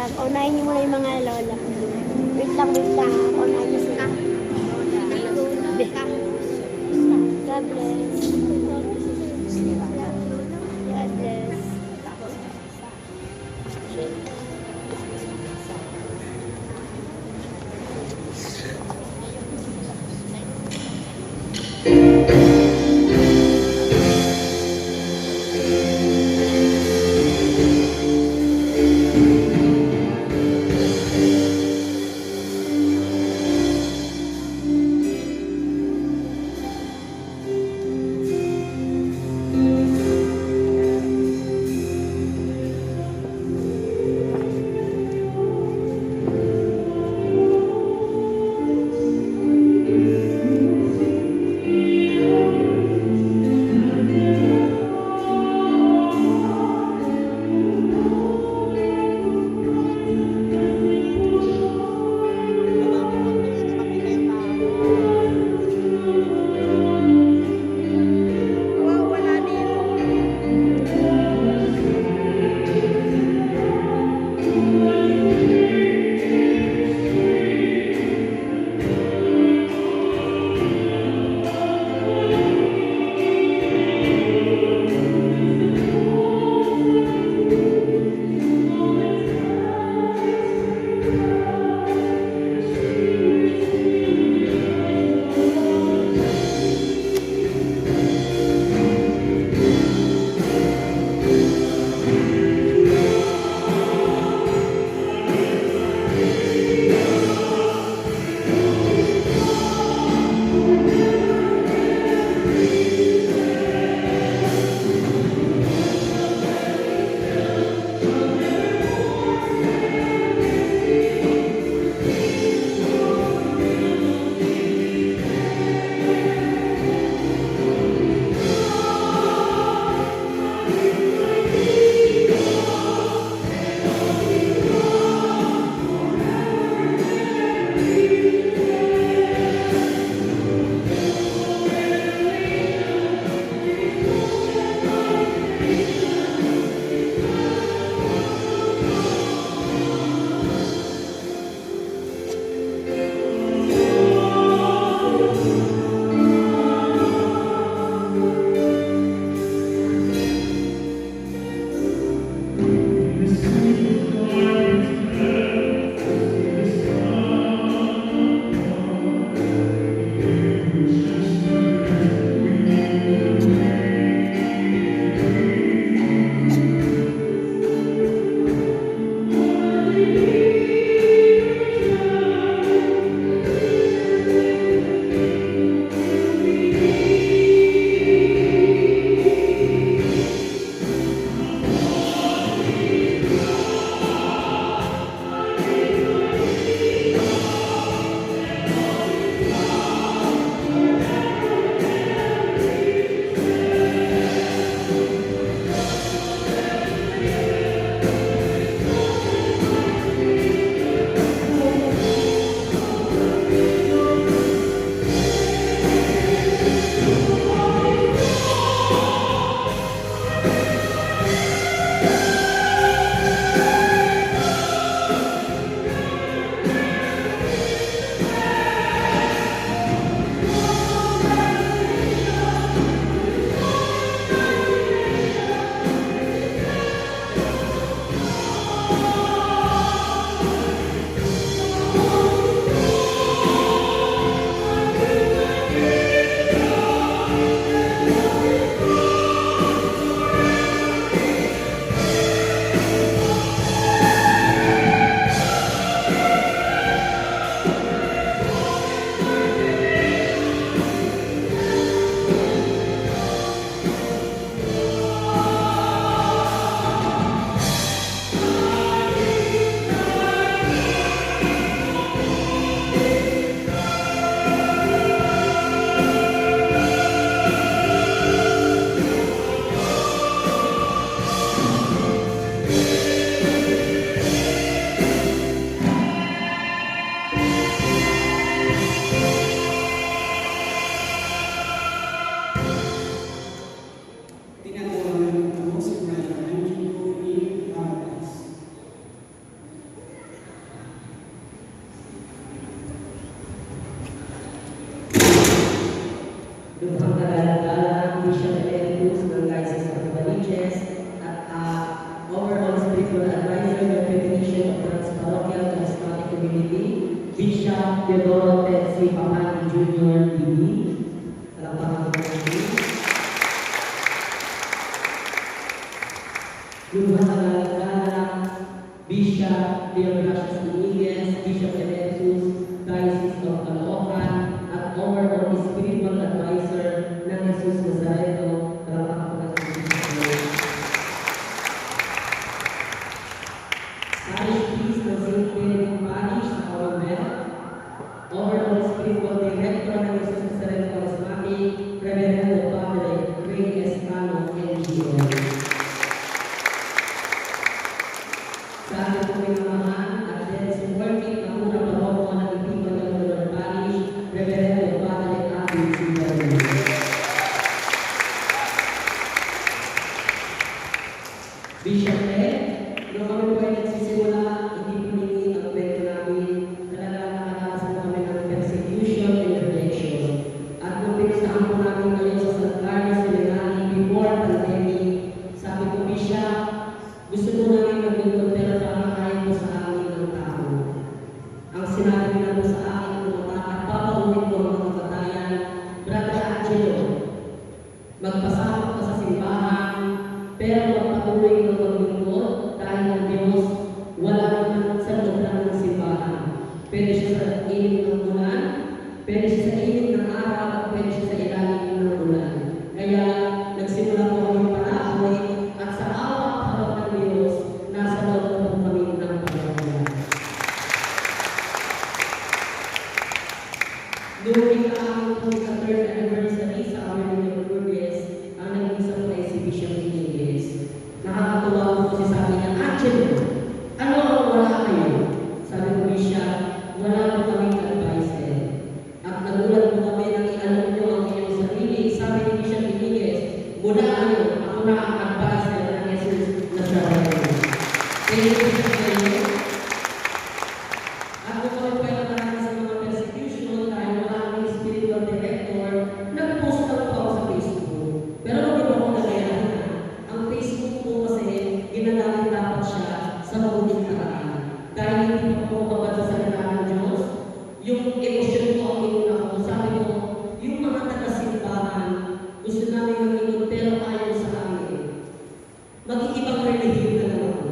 lang. Unahin niyo muna yung mga lola. Wait lang, wait lang. Unahin niyo sila. God bless. God bless. Lubhang Tagalog, Bishop Emeritus ng Diocese of Novaliches, at overall spiritual advisor ng Federation of Trans-Parochial Charismatic Community, Bishop Teodoro Tetsi Pamani Jr. D.D. Palakpakan po natin. Lubhang Tagalog, Bishop Leo Gracias Dominguez, Bishop Emeritus, Diocese of Caloocan, at overall spiritual advisor ng Jesus Nazareno. Palakpakan po natin. Parish priest ng St. Philip Parish sa Columbia, overall spiritual director ng Jesus Nazareno Charismatic, Reverendo Padre Ray Escano, NGO. Sa ating pumilamahan at then supporting ang unang paroko ng Ibigay ng Lord Parish, Reverendo Padre Abby Sigario. Bishop Ted, nung kami po ay nagsisimula, hindi po nini ang kwento namin, talagang nakakarasan po kami ng persecution and rejection. At nung pinuntahan po namin ngayon sa San Carlos Seminary before pandemic, sabi ko, Bishop, gusto ko namin maglingkod pero parang kaya po sa amin ng tao. Ang sinabi nila po sa akin ng mga at papaunin ko ang mga kabatayan, Brother Angelo, magpasama ka sa simbahan, pero magpatuloy ng maglingkod dahil ang Diyos wala naman sa loob ng simbahan. Pwede siya sa init ng ulan, pwede siya sa init ng araw, at pwede siya sa ilalim ng ulan. Kaya nagsimula po kami palakoy at sa awa at hawak ng Diyos, nasa loob na po kami ng pamilya. During ang 3rd anniversary sa Avenue of Lourdes, ang nag-isa po ay si Bishop Dominguez. Nakakatuwa po si sabi niya, Angelo, ano ang wala kayo? Sabi ko, Bishop, wala po kaming advisor. At nagulat po kami nang i-alam niyo ang inyong sarili. Sabi ni Bishop Dominguez, mula ano, ako na ang advisor ng Jesus Nazareno. Thank you, Bishop Dominguez. At kung kami po ay nakaraan sa mga persecution dahil wala kaming spiritual director, nag-post na po ako sa Facebook. Pero hindi mo ako nagayahan. Ang Facebook po kasi ginagamit dapat siya sa mabuting paraan. Dahil hindi pa po babad sa salita ng Diyos, yung emosyon ko ang inuna ko. Sabi ko, yung mga taga-simbahan, gusto namin mag-inod pero ayaw sa amin. Mag-iibang relihiyon na naman ako.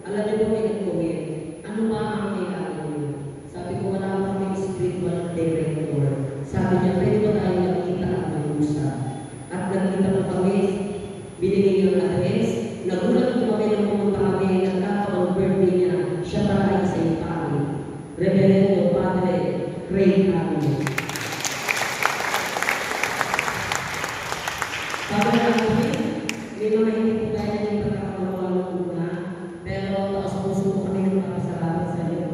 Alam niyo po may nag-comment, ano ba ang kailangan niyo? Sabi ko, wala pa kami spiritual director. Sabi niya, pwede ba tayo nakikita ang mag-usap? At nagkita po kami, binigay ng address, nagulat po kami ng pumunta kami, nagkataon birthday niya, siya para ay sa ipari. Reverendo Padre Ray Escano. Sabi na kami, may mga hindi po tayo ng pagkakawala ng una, pero taos puso po kami ng kapasalamat sa iyo.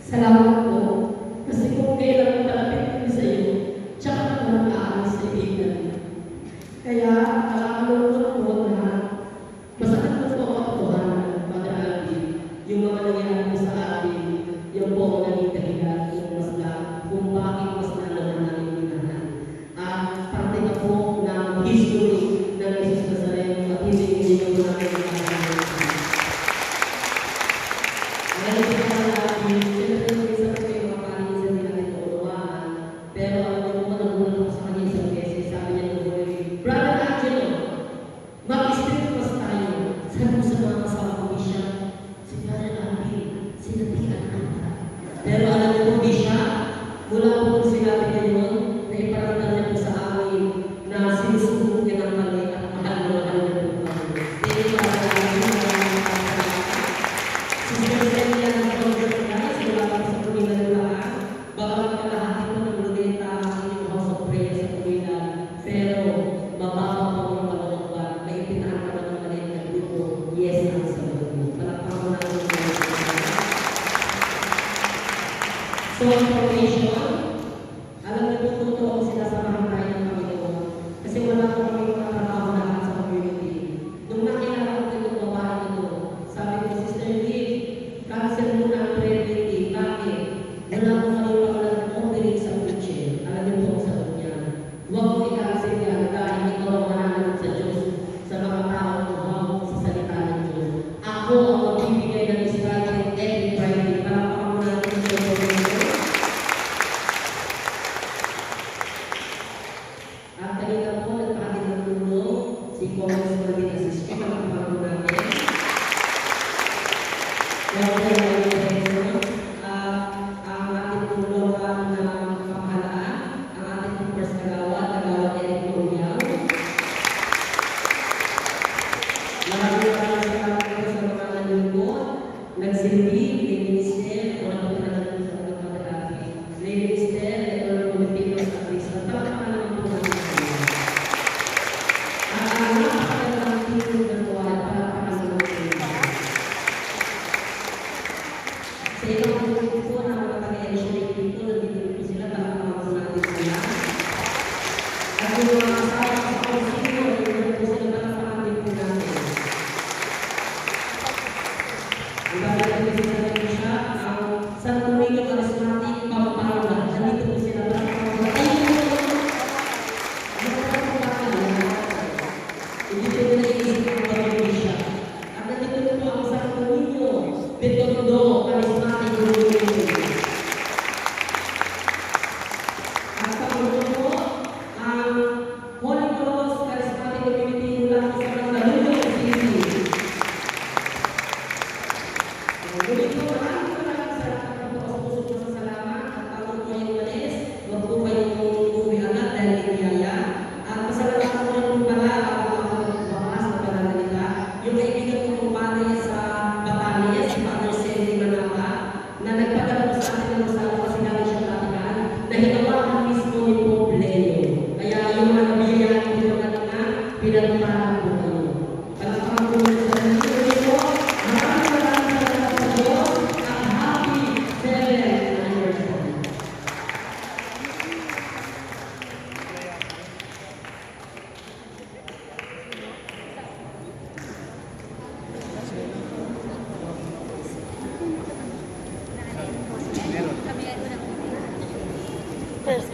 Salamat po, kasi kung kailan mo palapit kami sa iyo, tsaka na mag-aalis sa ibigan. Kaya, nakakalungkot po na masakit po po ang katotohanan, Padre Albi, yung mga nangyari po sa atin, yung po ang naging dahilan kung bakit mas nalaman namin minahan. At parte na po ng history ng Jesus Nazareno at hindi po namin minahan. Ngayon po Padre Albi, siyempre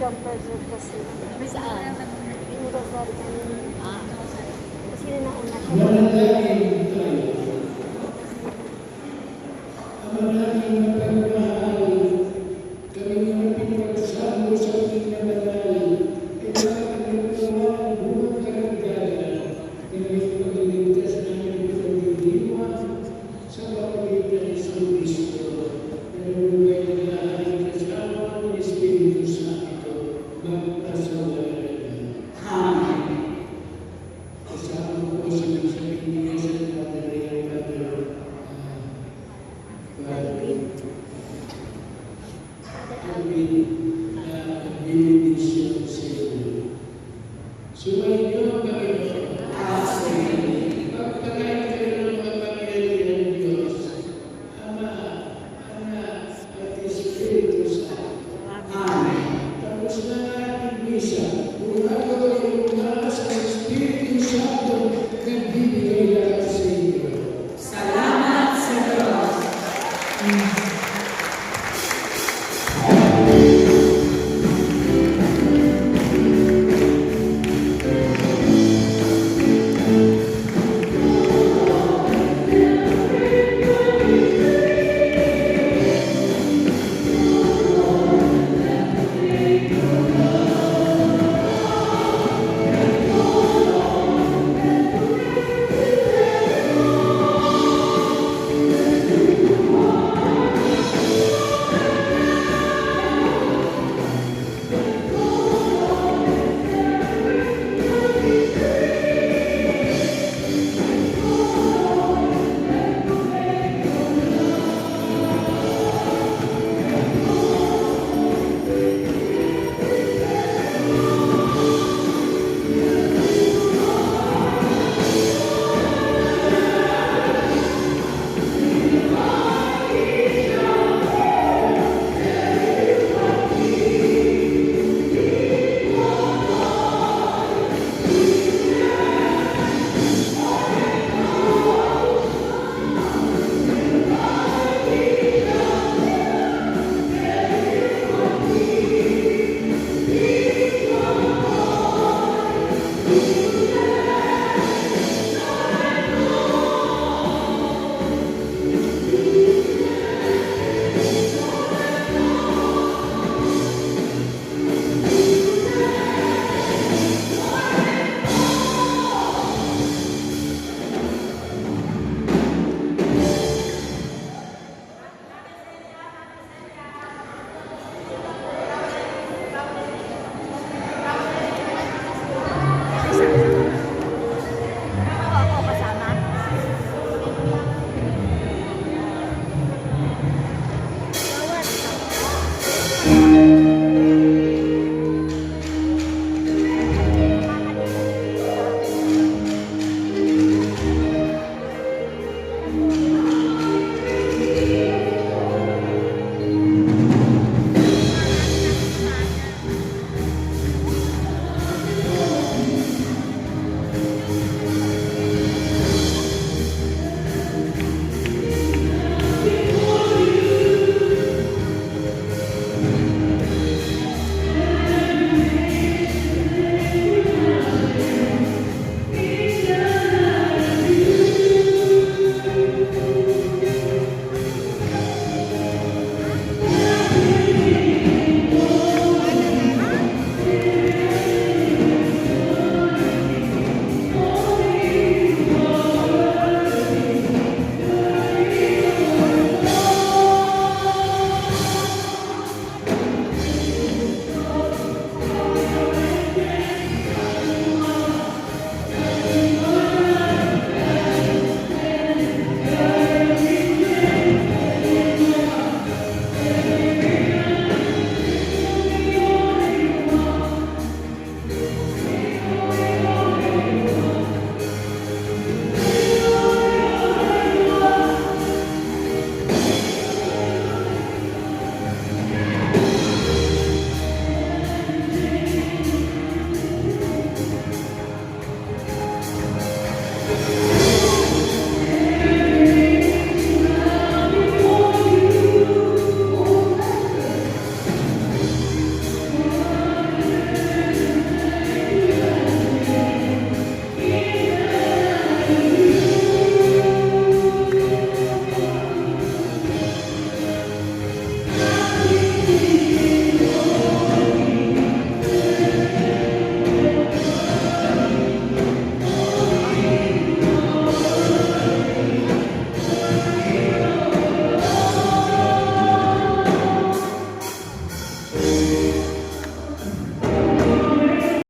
jumper suit kasi. Saan? Yung Rosary kanina. Kasi nauna siya. Manalangin tayo. Ama namin mapagmahal, kami nga pinagsamo sa aming nabanal, kailangan ng gawa ng buong karagdagan na iyong pagliligtas namin pinagdiriwang sa pamamagitan ni San Cristo, na nabugay na lahat kasama ng Espiritu Santo, magpasawalan. Amen. Kasama ko sa nagsabing niya sa Padre Alvin na benedisyon sa iyo. Sumayin niyo ang